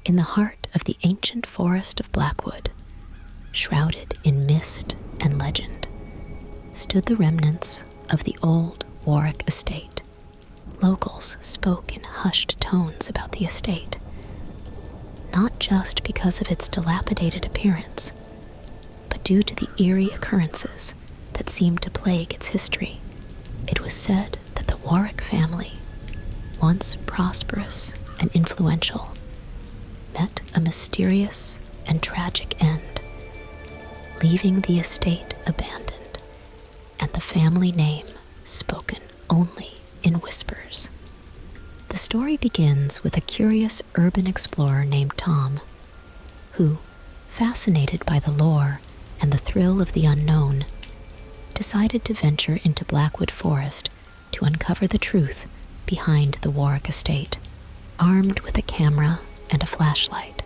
In the heart of the ancient forest of Blackwood, shrouded in mist and legend, stood the remnants of the old Warwick estate. Locals spoke in hushed tones about the estate, not just because of its dilapidated appearance, but due to the eerie occurrences that seemed to plague its history. It was said that the Warwick family, once prosperous and influential, met a mysterious and tragic end, leaving the estate abandoned and the family name spoken only in whispers. The story begins with a curious urban explorer named Tom, who, fascinated by the lore and the thrill of the unknown, decided to venture into Blackwood Forest to uncover the truth behind the Warwick estate. Armed with a camera and a flashlight,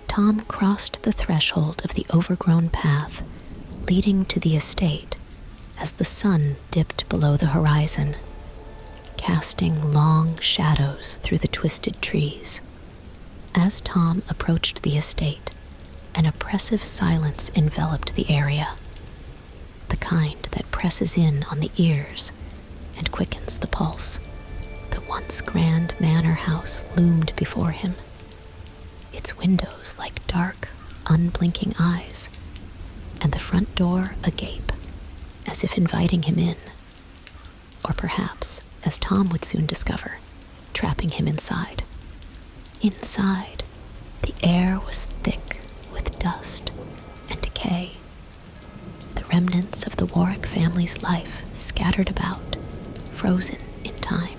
Tom crossed the threshold of the overgrown path leading to the estate as the sun dipped below the horizon, casting long shadows through the twisted trees. As Tom approached the estate, an oppressive silence enveloped the area, the kind that presses in on the ears and quickens the pulse. The once grand manor house loomed before him, its windows like dark, unblinking eyes, and the front door agape, as if inviting him in, or perhaps, as Tom would soon discover, trapping him inside. Inside, the air was thick with dust and decay, the remnants of the Warwick family's life scattered about, frozen in time.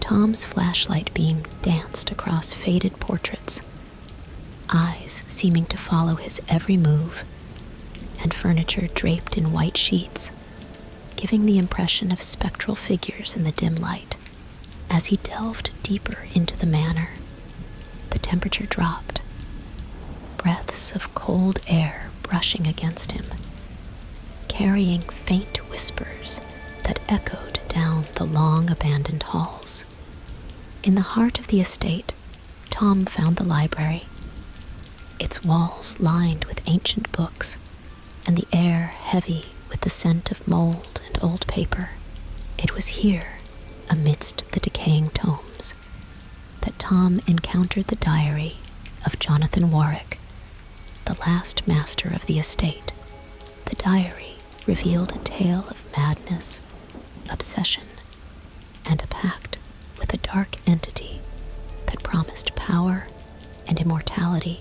Tom's flashlight beam danced across faded portraits, eyes seeming to follow his every move, and furniture draped in white sheets, giving the impression of spectral figures in the dim light. As he delved deeper into the manor, the temperature dropped, breaths of cold air brushing against him, carrying faint whispers that echoed down the long abandoned halls. In the heart of the estate, Tom found the library, its walls lined with ancient books, and the air heavy with the scent of mold and old paper. It was here, amidst the decaying tomes, that Tom encountered the diary of Jonathan Warwick, the last master of the estate. The diary revealed a tale of madness, obsession, and a pact with a dark entity that promised power and immortality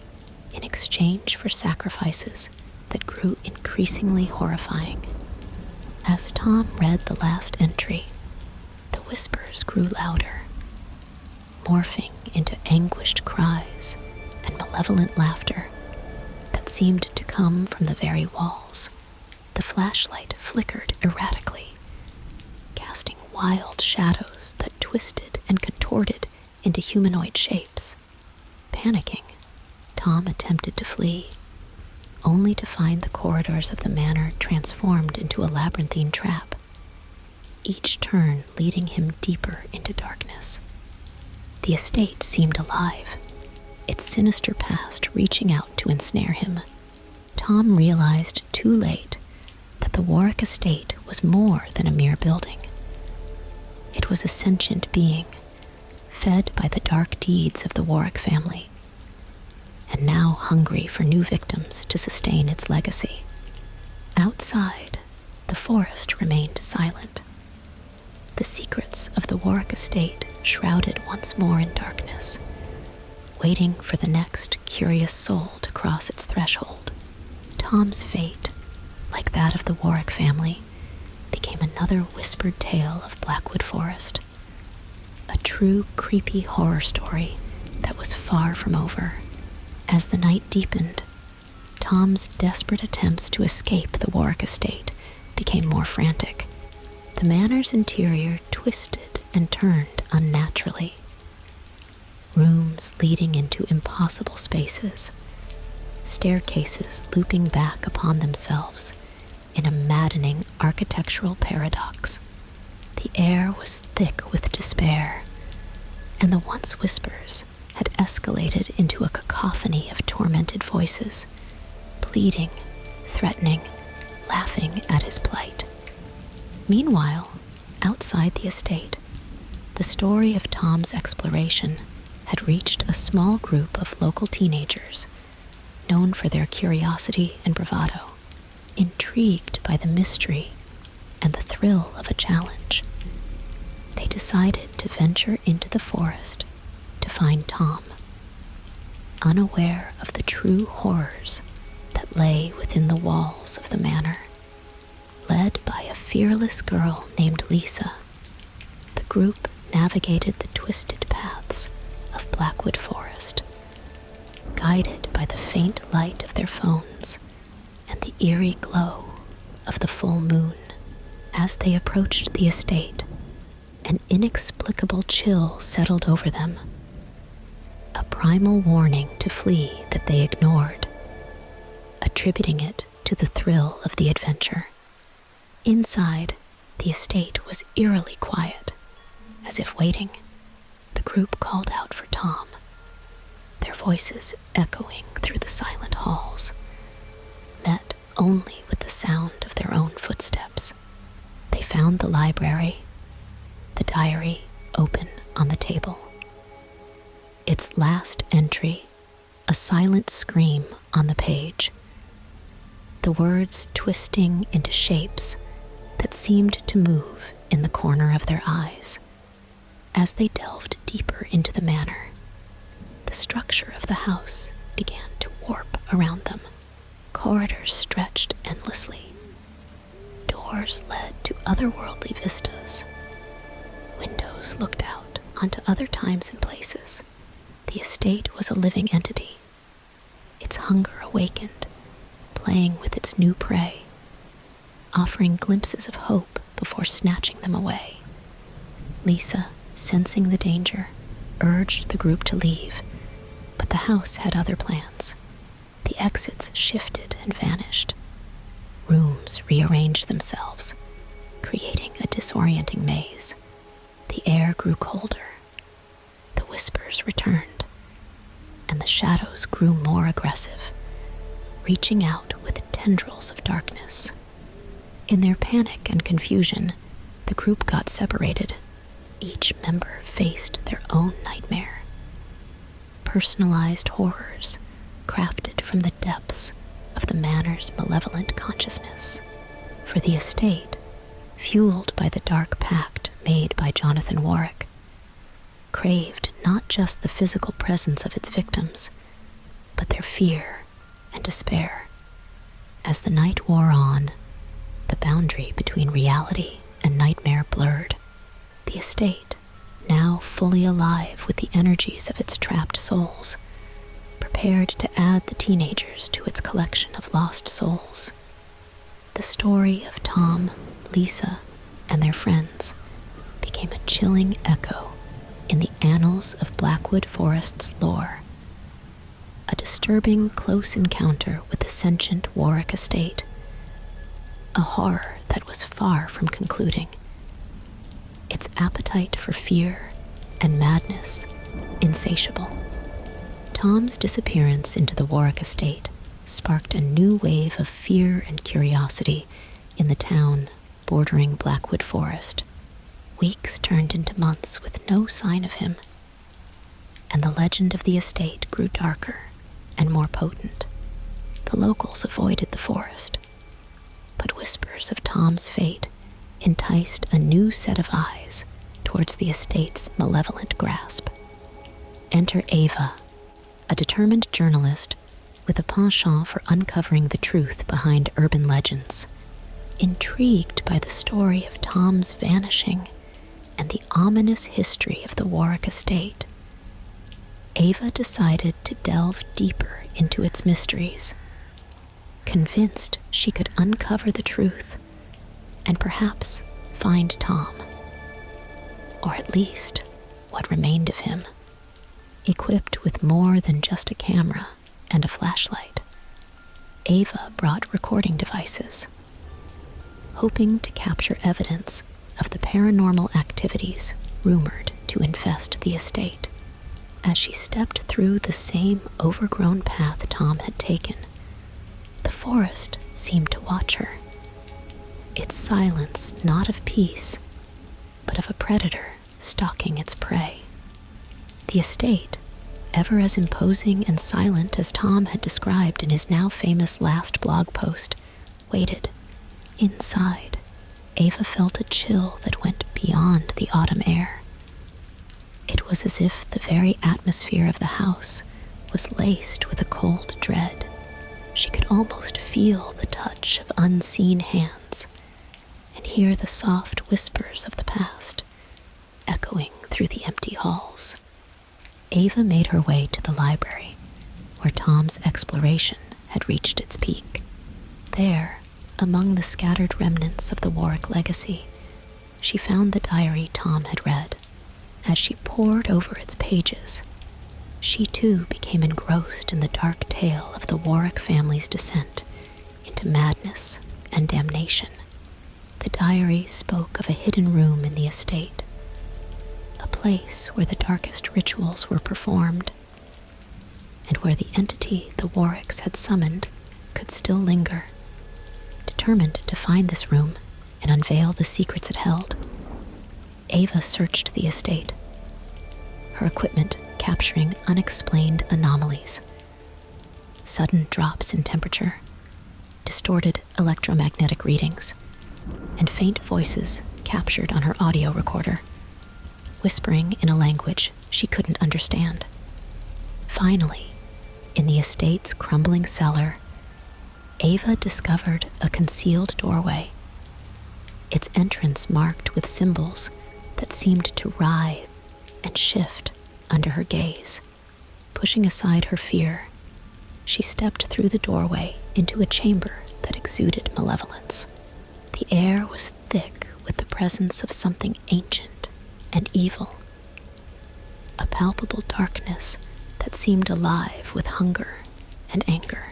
in exchange for sacrifices that grew increasingly horrifying. As Tom read the last entry, the whispers grew louder, morphing into anguished cries and malevolent laughter that seemed to come from the very walls. The flashlight flickered erratically, casting wild shadows that twisted and contorted into humanoid shapes. Panicking, Tom attempted to flee, only to find the corridors of the manor transformed into a labyrinthine trap, each turn leading him deeper into darkness. The estate seemed alive, its sinister past reaching out to ensnare him. Tom realized too late that the Warwick estate was more than a mere building. It was a sentient being, fed by the dark deeds of the Warwick family, and now hungry for new victims to sustain its legacy. Outside, the forest remained silent, the secrets of the Warwick estate shrouded once more in darkness, waiting for the next curious soul to cross its threshold. Tom's fate, like that of the Warwick family, became another whispered tale of Blackwood Forest, a true creepy horror story that was far from over. As the night deepened, Tom's desperate attempts to escape the Warwick estate became more frantic. The manor's interior twisted and turned unnaturally, rooms leading into impossible spaces, staircases looping back upon themselves in a maddening architectural paradox. The air was thick with despair, and the once whispers had escalated into a cacophony of tormented voices, pleading, threatening, laughing at his plight. Meanwhile, outside the estate, the story of Tom's exploration had reached a small group of local teenagers, known for their curiosity and bravado, intrigued by the mystery and the thrill of a challenge. They decided to venture into the forest to find Tom, unaware of the true horrors that lay within the walls of the manor. Led by a fearless girl named Lisa, the group navigated the twisted paths of Blackwood Forest, guided by the faint light of their phones and the eerie glow of the full moon. As they approached the estate, an inexplicable chill settled over them, a primal warning to flee that they ignored, attributing it to the thrill of the adventure. Inside, the estate was eerily quiet, as if waiting. The group called out for Tom, their voices echoing through the silent halls, met only with the sound of their own footsteps. They found the library, the diary open on the table. Its last entry, a silent scream on the page, the words twisting into shapes that seemed to move in the corner of their eyes. As they delved deeper into the manor, the structure of the house began to warp around them. Corridors stretched endlessly. Doors led to otherworldly vistas. Windows looked out onto other times and places. The estate was a living entity, its hunger awakened, playing with its new prey, offering glimpses of hope before snatching them away. Lisa, sensing the danger, urged the group to leave, but the house had other plans. The exits shifted and vanished. Rooms rearranged themselves, creating a disorienting maze. The air grew colder. The whispers returned, and the shadows grew more aggressive, reaching out with tendrils of darkness. In their panic and confusion, the group got separated. Each member faced their own nightmare. Personalized horrors crafted from the depths of the manor's malevolent consciousness. For the estate, fueled by the dark pact made by Jonathan Warwick, craved not just the physical presence of its victims, but their fear and despair. As the night wore on, the boundary between reality and nightmare blurred. The estate, now fully alive with the energies of its trapped souls, prepared to add the teenagers to its collection of lost souls. The story of Tom, Lisa, and their friends became a chilling echo in the annals of Blackwood Forest's lore. A disturbing close encounter with the sentient Warwick estate, a horror that was far from concluding, its appetite for fear and madness insatiable. Tom's disappearance into the Warwick estate sparked a new wave of fear and curiosity in the town bordering Blackwood Forest. Weeks turned into months with no sign of him, and the legend of the estate grew darker and more potent. The locals avoided the forest, but whispers of Tom's fate enticed a new set of eyes towards the estate's malevolent grasp. Enter Ava, a determined journalist with a penchant for uncovering the truth behind urban legends. Intrigued by the story of Tom's vanishing and the ominous history of the Warwick estate, Ava decided to delve deeper into its mysteries, convinced she could uncover the truth and perhaps find Tom, or at least what remained of him. Equipped with more than just a camera and a flashlight, Ava brought recording devices, hoping to capture evidence of the paranormal activities rumored to infest the estate. As she stepped through the same overgrown path Tom had taken, the forest seemed to watch her, its silence not of peace, but of a predator stalking its prey. The estate, ever as imposing and silent as Tom had described in his now famous last blog post, waited. Inside, Ava felt a chill that went beyond the autumn air. It was as if the very atmosphere of the house was laced with a cold dread. She could almost feel the touch of unseen hands and hear the soft whispers of the past echoing through the empty halls. Ava made her way to the library, where Tom's exploration had reached its peak. There, among the scattered remnants of the Warwick legacy, she found the diary Tom had read. As she pored over its pages, she too became engrossed in the dark tale of the Warwick family's descent into madness and damnation. The diary spoke of a hidden room in the estate, a place where the darkest rituals were performed, and where the entity the Warwicks had summoned could still linger. Determined to find this room and unveil the secrets it held, Ava searched the estate, her equipment capturing unexplained anomalies, sudden drops in temperature, distorted electromagnetic readings, and faint voices captured on her audio recorder, whispering in a language she couldn't understand. Finally, in the estate's crumbling cellar, Ava discovered a concealed doorway, its entrance marked with symbols that seemed to writhe and shift under her gaze. Pushing aside her fear, she stepped through the doorway into a chamber that exuded malevolence. The air was thick with the presence of something ancient and evil, a palpable darkness that seemed alive with hunger and anger.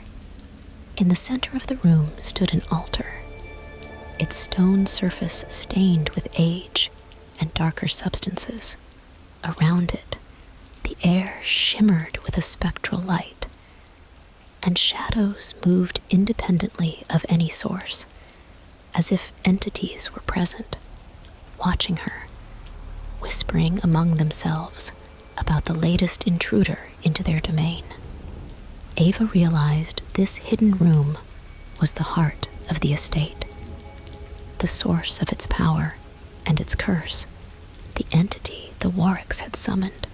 In the center of the room stood an altar, its stone surface stained with age and darker substances. Around it, the air shimmered with a spectral light, and shadows moved independently of any source, as if entities were present, watching her, whispering among themselves about the latest intruder into their domain. Ava realized this hidden room was the heart of the estate, the source of its power and its curse. The entity the Warwicks had summoned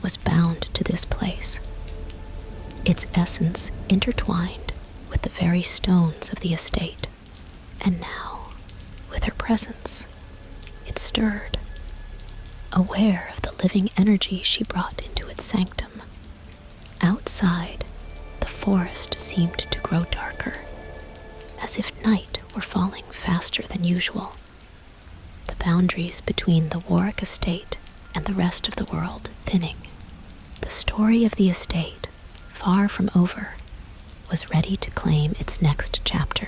was bound to this place, its essence intertwined with the very stones of the estate. And now, with her presence, it stirred, aware of the living energy she brought into its sanctum. Outside, the forest seemed to grow darker, as if night were falling faster than usual. The boundaries between the Warwick estate and the rest of the world thinning. The story of the estate, far from over, was ready to claim its next chapter,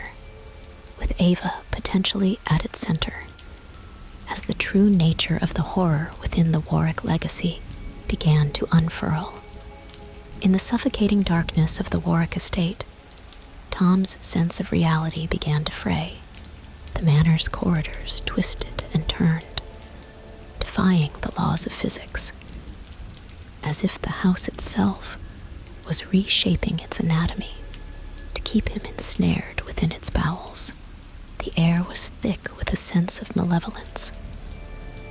with Ava potentially at its center, as the true nature of the horror within the Warwick legacy began to unfurl. In the suffocating darkness of the Warwick estate, Tom's sense of reality began to fray. The manor's corridors twisted and turned, defying the laws of physics, as if the house itself was reshaping its anatomy to keep him ensnared within its bowels. The air was thick with a sense of malevolence,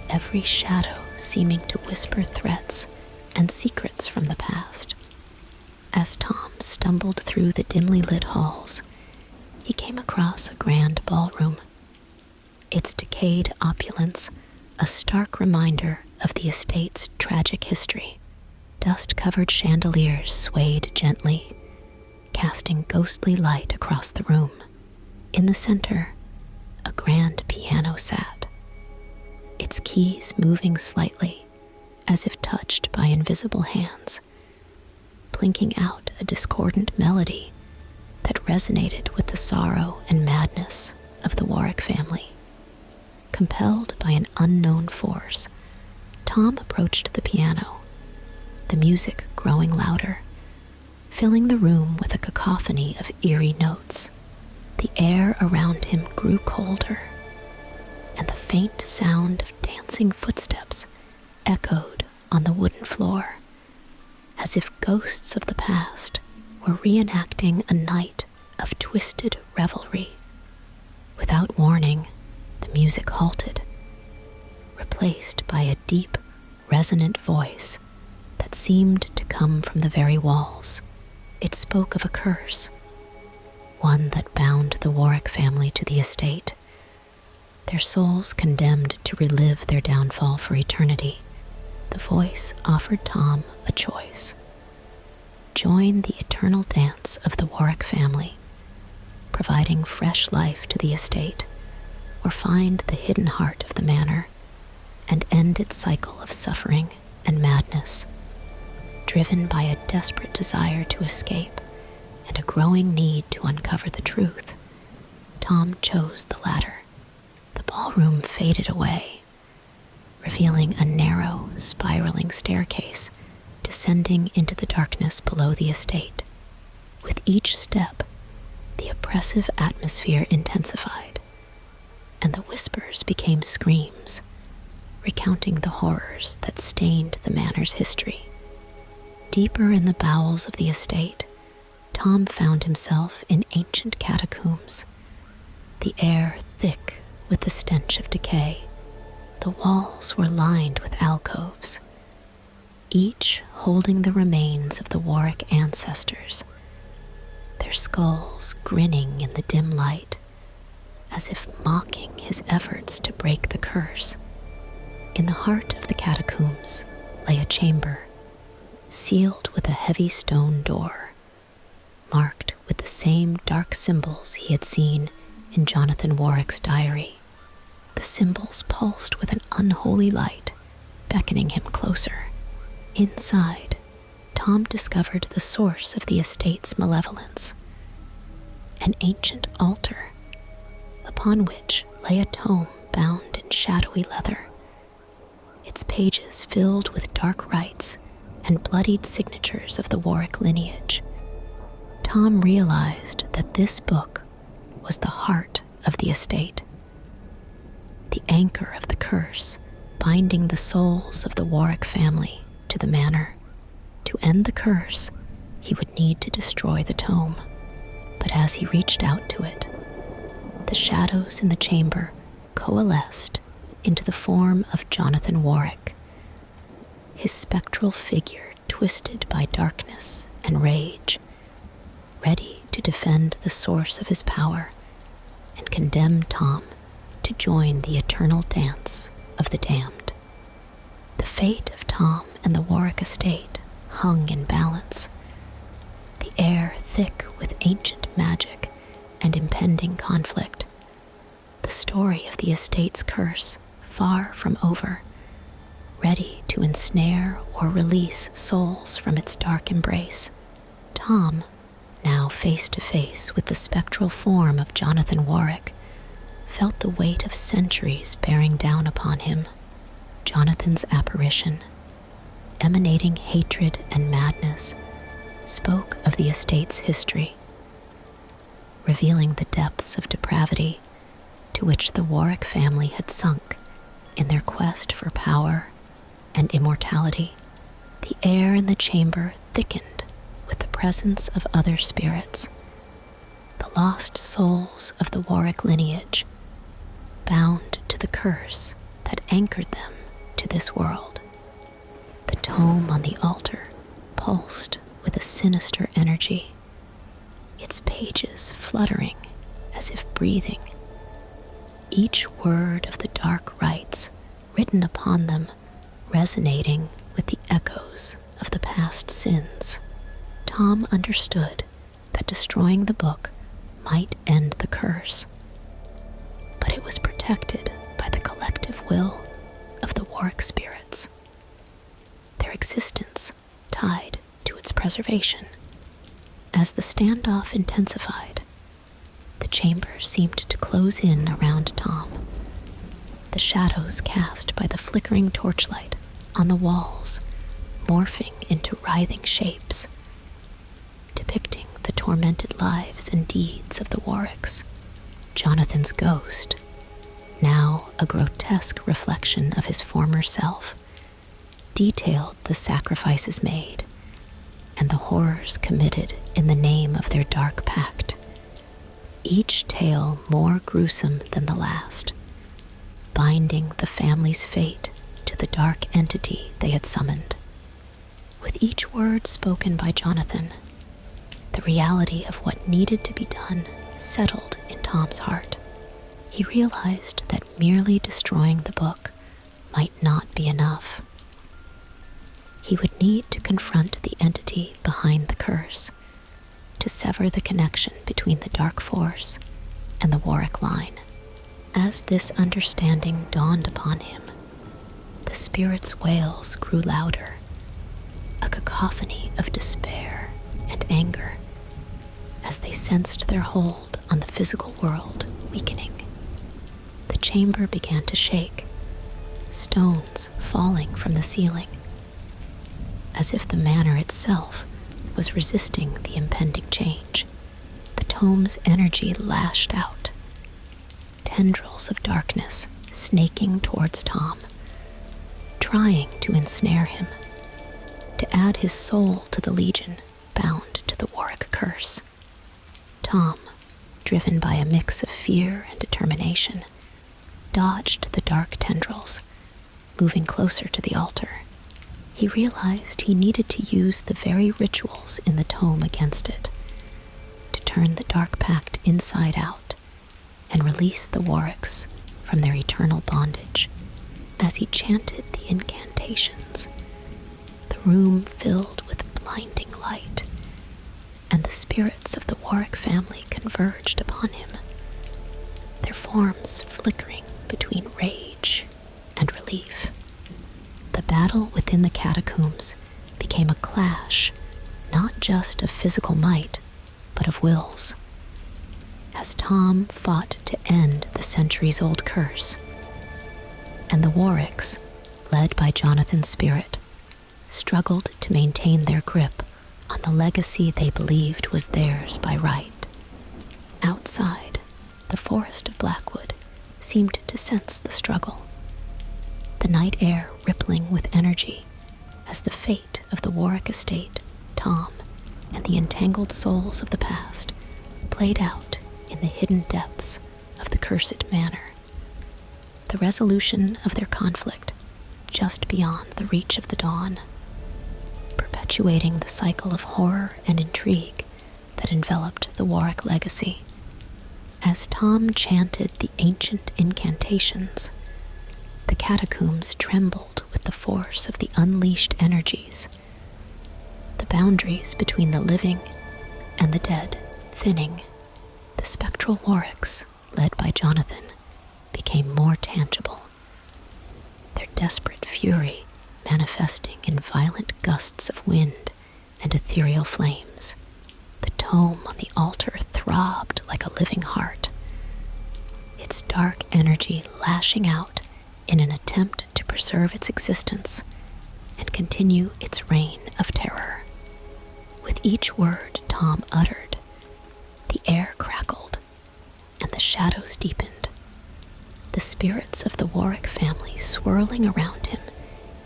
every shadow seeming to whisper threats and secrets from the past. As Tom stumbled through the dimly lit halls, he came across a grand ballroom, its decayed opulence a stark reminder of the estate's tragic history. Dust-covered chandeliers swayed gently, casting ghostly light across the room. In the center, a grand piano sat, its keys moving slightly, as if touched by invisible hands, blinking out a discordant melody that resonated with the sorrow and madness of the Warwick family. Compelled by an unknown force, Tom approached the piano, the music growing louder, filling the room with a cacophony of eerie notes. The air around him grew colder, and the faint sound of dancing footsteps echoed on the wooden floor, as if ghosts of the past were reenacting a night of twisted revelry. Without warning, the music halted, replaced by a deep, resonant voice that seemed to come from the very walls. It spoke of a curse, one that bound the Warwick family to the estate, their souls condemned to relive their downfall for eternity. The voice offered Tom a choice: join the eternal dance of the Warwick family, providing fresh life to the estate, or find the hidden heart of the manor and end its cycle of suffering and madness. Driven by a desperate desire to escape and a growing need to uncover the truth, Tom chose the latter. The ballroom faded away, revealing a narrow, spiraling staircase descending into the darkness below the estate. With each step, the oppressive atmosphere intensified, and the whispers became screams, recounting the horrors that stained the manor's history. Deeper in the bowels of the estate, Tom found himself in ancient catacombs, the air thick with the stench of decay. The walls were lined with alcoves, each holding the remains of the Warwick ancestors, their skulls grinning in the dim light, as if mocking his efforts to break the curse. In the heart of the catacombs lay a chamber, sealed with a heavy stone door, marked with the same dark symbols he had seen in Jonathan Warwick's diary. The symbols pulsed with an unholy light, beckoning him closer. Inside, Tom discovered the source of the estate's malevolence: an ancient altar, upon which lay a tome bound in shadowy leather, its pages filled with dark rites and bloodied signatures of the Warwick lineage. Tom realized that this book was the heart of the estate, the anchor of the curse binding the souls of the Warwick family to the manor. To end the curse, he would need to destroy the tome. But as he reached out to it, the shadows in the chamber coalesced into the form of Jonathan Warwick, his spectral figure twisted by darkness and rage, ready to defend the source of his power and condemn Tom to join the eternal dance of the damned. The fate of Tom and the Warwick estate hung in balance, the air thick with ancient magic and impending conflict. The story of the estate's curse far from over, ready to ensnare or release souls from its dark embrace. Tom, now face to face with the spectral form of Jonathan Warwick, felt the weight of centuries bearing down upon him. Jonathan's apparition, emanating hatred and madness, spoke of the estate's history, revealing the depths of depravity to which the Warwick family had sunk in their quest for power and immortality. The air in the chamber thickened with the presence of other spirits, the lost souls of the Warwick lineage, bound to the curse that anchored them to this world. The tome on the altar pulsed with a sinister energy, its pages fluttering as if breathing, each word of the dark rites written upon them resonating with the echoes of the past sins. Tom understood that destroying the book might end the curse, but it was protected by the collective will of the Warwick spirits, their existence tied to its preservation. As the standoff intensified, the chamber seemed to close in around Tom. The shadows cast by the flickering torchlight on the walls morphing into writhing shapes, depicting the tormented lives and deeds of the Warwicks. Jonathan's ghost, now a grotesque reflection of his former self, detailed the sacrifices made and the horrors committed in the name of their dark pact, each tale more gruesome than the last, binding the family's fate to the dark entity they had summoned. With each word spoken by Jonathan, the reality of what needed to be done settled in Tom's heart. He realized that merely destroying the book might not be enough. He would need to confront the entity behind the curse, to sever the connection between the dark force and the Warwick line. As this understanding dawned upon him, the spirit's wails grew louder, a cacophony of despair and anger, as they sensed their hold on the physical world weakening. The chamber began to shake, stones falling from the ceiling, as if the manor itself was resisting the impending change. The tome's energy lashed out, tendrils of darkness snaking towards Tom, trying to ensnare him, to add his soul to the legion bound to the Warwick curse. Tom, driven by a mix of fear and determination, dodged the dark tendrils, moving closer to the altar. He realized he needed to use the very rituals in the tome against it, to turn the dark pact inside out and release the Warwicks from their eternal bondage. As he chanted the incantations, the room filled with blinding light, and the spirits of the Warwick family converged upon him, their forms flickering between rage and relief. The battle within the catacombs became a clash not just of physical might, but of wills. As Tom fought to end the centuries-old curse, and the Warwicks, led by Jonathan's spirit, struggled to maintain their grip on the legacy they believed was theirs by right. Outside, the forest of Blackwood seemed to sense the struggle, the night air rippling with energy as the fate of the Warwick estate, Tom, and the entangled souls of the past played out in the hidden depths of the cursed manor. The resolution of their conflict just beyond the reach of the dawn, perpetuating the cycle of horror and intrigue that enveloped the Warwick legacy. As Tom chanted the ancient incantations, the catacombs trembled with the force of the unleashed energies, the boundaries between the living and the dead thinning. The spectral Warwicks, led by Jonathan, became more tangible, their desperate fury manifesting in violent gusts of wind and ethereal flames. The tome on the altar throbbed like a living heart, its dark energy lashing out in an attempt to preserve its existence and continue its reign of terror. With each word Tom uttered, the air crackled and the shadows deepened, the spirits of the Warwick family swirling around him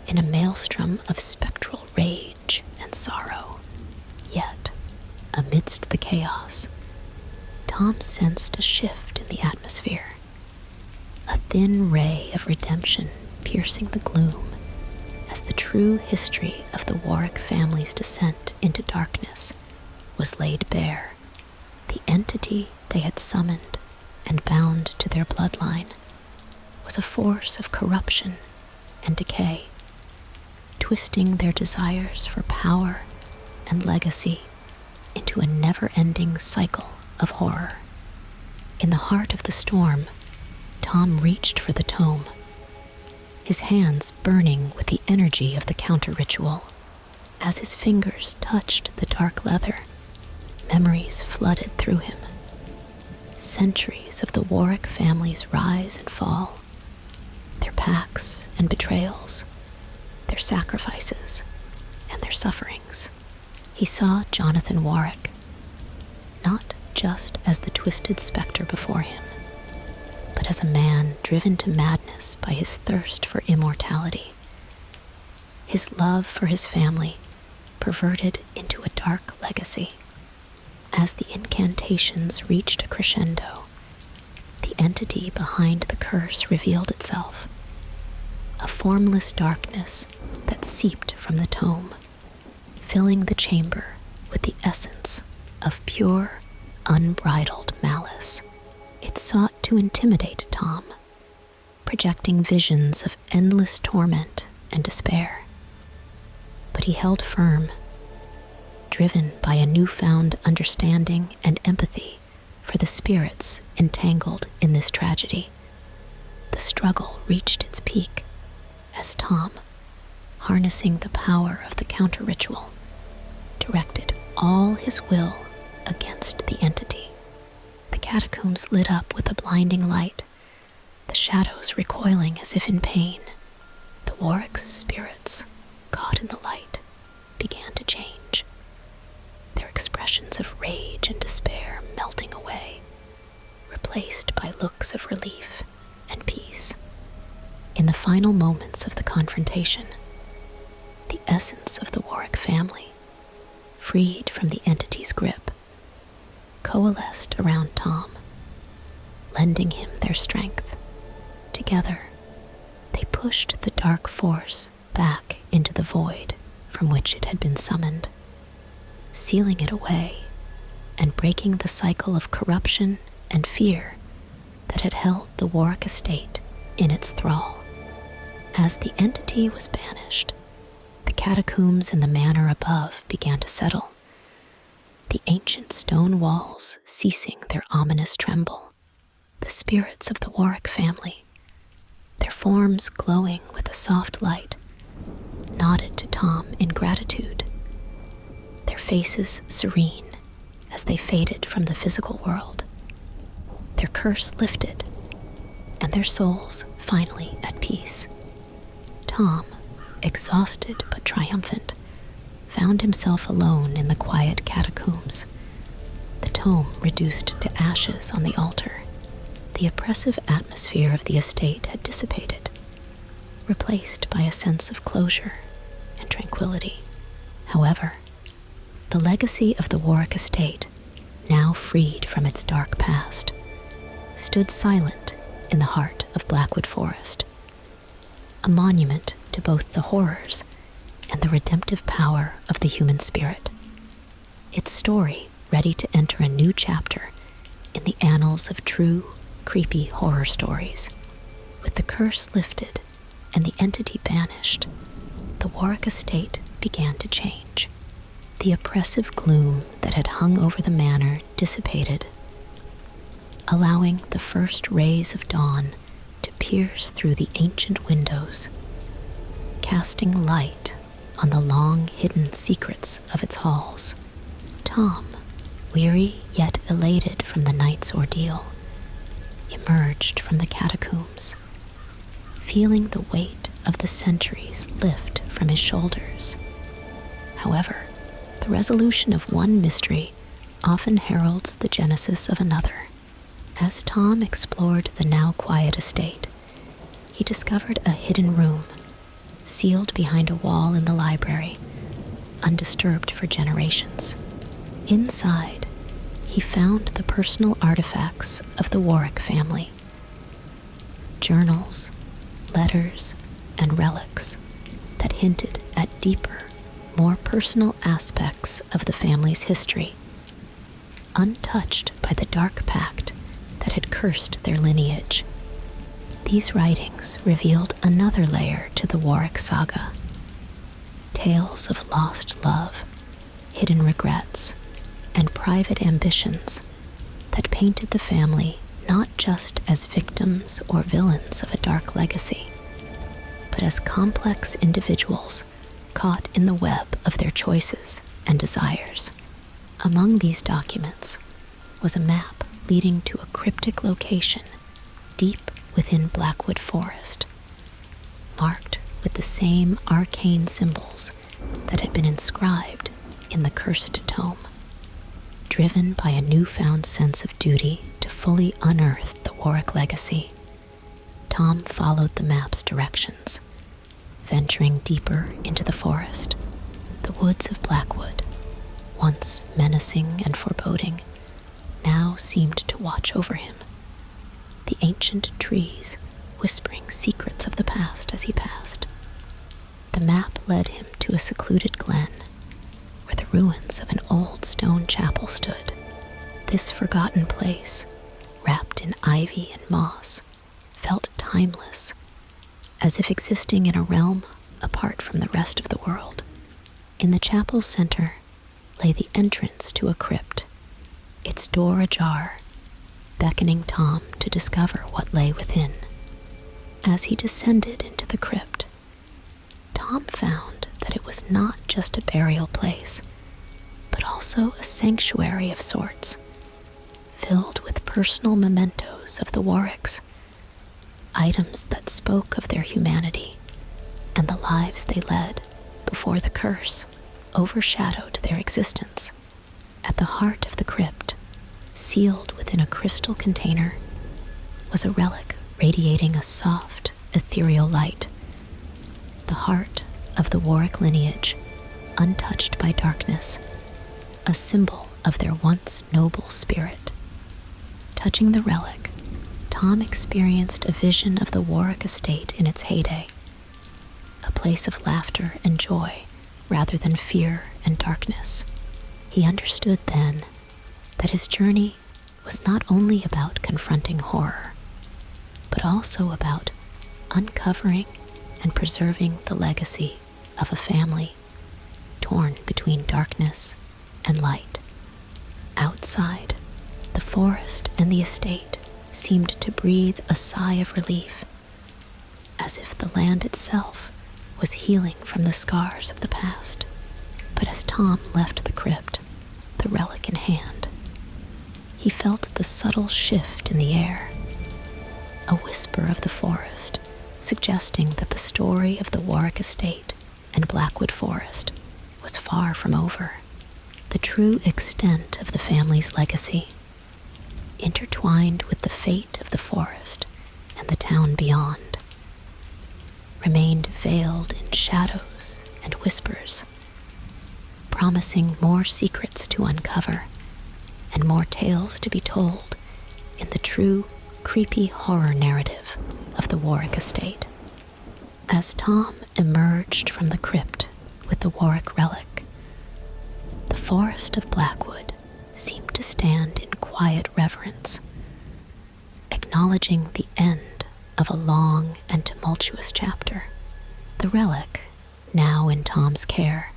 in a maelstrom of spectral rage and sorrow. Yet, amidst the chaos, Tom sensed a shift in the atmosphere, a thin ray of redemption piercing the gloom as the true history of the Warwick family's descent into darkness was laid bare. The entity they had summoned and bound to their bloodline was a force of corruption and decay, twisting their desires for power and legacy into a never-ending cycle of horror. In the heart of the storm, Tom reached for the tome, his hands burning with the energy of the counter-ritual. As his fingers touched the dark leather, memories flooded through him. Centuries of the Warwick family's rise and fall, their pacts and betrayals, their sacrifices, their sufferings. He saw Jonathan Warwick not just as the twisted specter before him, but as a man driven to madness by his thirst for immortality. His love for his family perverted into a dark legacy. As the incantations reached a crescendo, the entity behind the curse revealed itself, a formless darkness that seeped from the tome, filling the chamber with the essence of pure, unbridled malice. It sought to intimidate Tom, projecting visions of endless torment and despair. But he held firm, driven by a newfound understanding and empathy for the spirits entangled in this tragedy. The struggle reached its peak as Tom, harnessing the power of the counter-ritual, directed all his will against the entity. The catacombs lit up with a blinding light, the shadows recoiling as if in pain. The Warwick's spirits, caught in the light, began to change, their expressions of rage and despair melting away, replaced by looks of relief and peace. In the final moments of the confrontation, the essence of the Warwick family, freed from the entity's grip, coalesced around Tom, lending him their strength. Together, they pushed the dark force back into the void from which it had been summoned, sealing it away and breaking the cycle of corruption and fear that had held the Warwick estate in its thrall. As the entity was banished, the catacombs in the manor above began to settle, the ancient stone walls ceasing their ominous tremble. The spirits of the Warwick family, their forms glowing with a soft light, nodded to Tom in gratitude, their faces serene as they faded from the physical world, their curse lifted, and their souls finally at peace. Tom, exhausted but triumphant, found himself alone in the quiet catacombs, the tome reduced to ashes on the altar. The oppressive atmosphere of the estate had dissipated, replaced by a sense of closure and tranquility. However, the legacy of the Warwick estate, now freed from its dark past, stood silent in the heart of Blackwood Forest, a monument to both the horrors and the redemptive power of the human spirit. Its story ready to enter a new chapter in the annals of true, creepy horror stories. With the curse lifted and the entity banished, the Warwick estate began to change. The oppressive gloom that had hung over the manor dissipated, allowing the first rays of dawn to pierce through the ancient windows, casting light on the long-hidden secrets of its halls. Tom, weary yet elated from the night's ordeal, emerged from the catacombs, feeling the weight of the centuries lift from his shoulders. However, the resolution of one mystery often heralds the genesis of another. As Tom explored the now quiet estate, he discovered a hidden room, sealed behind a wall in the library, undisturbed for generations. Inside, he found the personal artifacts of the Warwick family. Journals, letters, and relics that hinted at deeper, more personal aspects of the family's history, untouched by the dark pact that had cursed their lineage. These writings revealed another layer to the Warwick saga, tales of lost love, hidden regrets, and private ambitions that painted the family not just as victims or villains of a dark legacy, but as complex individuals caught in the web of their choices and desires. Among these documents was a map leading to a cryptic location deep within Blackwood Forest, marked with the same arcane symbols that had been inscribed in the cursed tome. Driven by a newfound sense of duty to fully unearth the Warwick legacy, Tom followed the map's directions, venturing deeper into the forest. The woods of Blackwood, once menacing and foreboding, now seemed to watch over him, the ancient trees whispering secrets of the past as he passed. The map led him to a secluded glen where the ruins of an old stone chapel stood. This forgotten place, wrapped in ivy and moss, felt timeless, as if existing in a realm apart from the rest of the world. In the chapel's center lay the entrance to a crypt, its door ajar, beckoning Tom to discover what lay within. As he descended into the crypt, Tom found that it was not just a burial place, but also a sanctuary of sorts, filled with personal mementos of the Warwicks, items that spoke of their humanity and the lives they led before the curse overshadowed their existence. At the heart of the crypt, sealed within a crystal container, was a relic radiating a soft, ethereal light. The heart of the Warwick lineage, untouched by darkness, a symbol of their once noble spirit. Touching the relic, Tom experienced a vision of the Warwick estate in its heyday, a place of laughter and joy rather than fear and darkness. He understood then that his journey was not only about confronting horror, but also about uncovering and preserving the legacy of a family torn between darkness and light. Outside, the forest and the estate seemed to breathe a sigh of relief, as if the land itself was healing from the scars of the past. But as Tom left the crypt, the relic in hand, he felt the subtle shift in the air, a whisper of the forest suggesting that the story of the Warwick estate and Blackwood Forest was far from over. The true extent of the family's legacy, intertwined with the fate of the forest and the town beyond, remained veiled in shadows and whispers, promising more secrets to uncover and more tales to be told in the true, creepy horror narrative of the Warwick estate. As Tom emerged from the crypt with the Warwick relic, the forest of Blackwood seemed to stand in quiet reverence, acknowledging the end of a long and tumultuous chapter. The relic, now in Tom's care,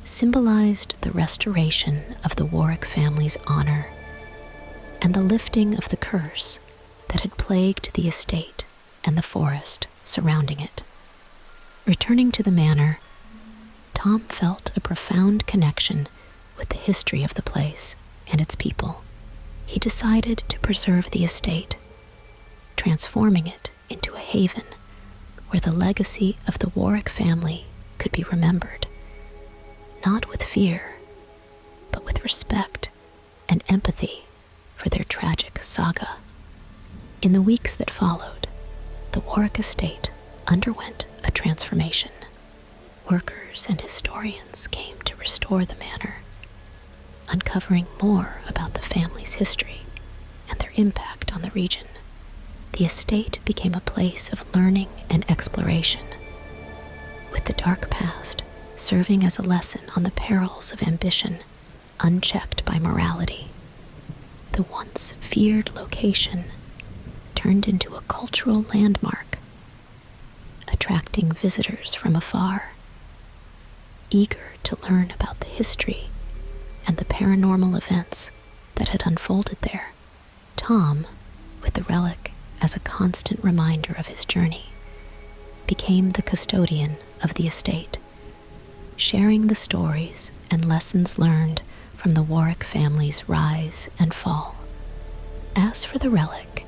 symbolized the restoration of the Warwick family's honor and the lifting of the curse that had plagued the estate and the forest surrounding it. Returning to the manor, Tom felt a profound connection with the history of the place and its people. He decided to preserve the estate, transforming it into a haven where the legacy of the Warwick family could be remembered, not with fear, but with respect and empathy for their tragic saga. In the weeks that followed, the Warwick estate underwent a transformation. Workers and historians came to restore the manor, uncovering more about the family's history and their impact on the region. The estate became a place of learning and exploration, with the dark past serving as a lesson on the perils of ambition unchecked by morality. The once feared location turned into a cultural landmark, attracting visitors from afar, eager to learn about the history and the paranormal events that had unfolded there. Tom, with the relic as a constant reminder of his journey, became the custodian of the estate, sharing the stories and lessons learned from the Warwick family's rise and fall. As for the relic,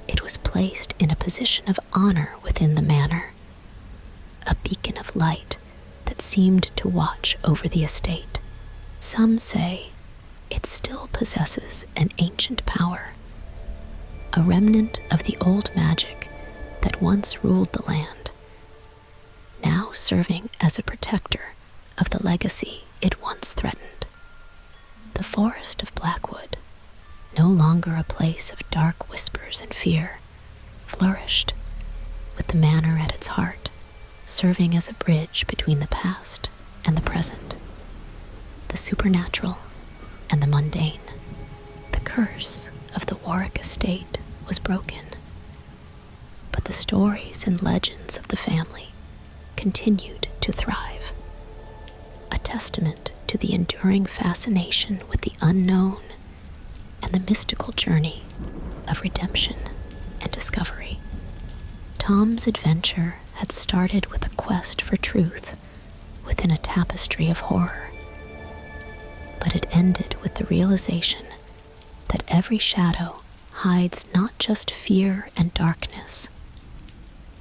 it was placed in a position of honor within the manor, a beacon of light that that seemed to watch over the estate. Some say it still possesses an ancient power, a remnant of the old magic that once ruled the land, now serving as a protector of the legacy it once threatened. The forest of Blackwood, no longer a place of dark whispers and fear, flourished with the manor at its heart, serving as a bridge between the past and the present, the supernatural and the mundane. The curse of the Warwick estate was broken, but the stories and legends of the family continued to thrive, a testament to the enduring fascination with the unknown and the mystical journey of redemption and discovery. Tom's adventure had started with a quest for truth within a tapestry of horror, but it ended with the realization that every shadow hides not just fear and darkness,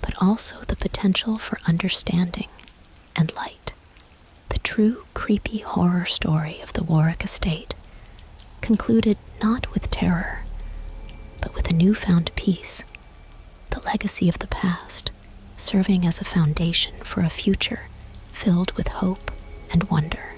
but also the potential for understanding and light. The true creepy horror story of the Warwick estate concluded not with terror, but with a newfound peace, the legacy of the past serving as a foundation for a future filled with hope and wonder.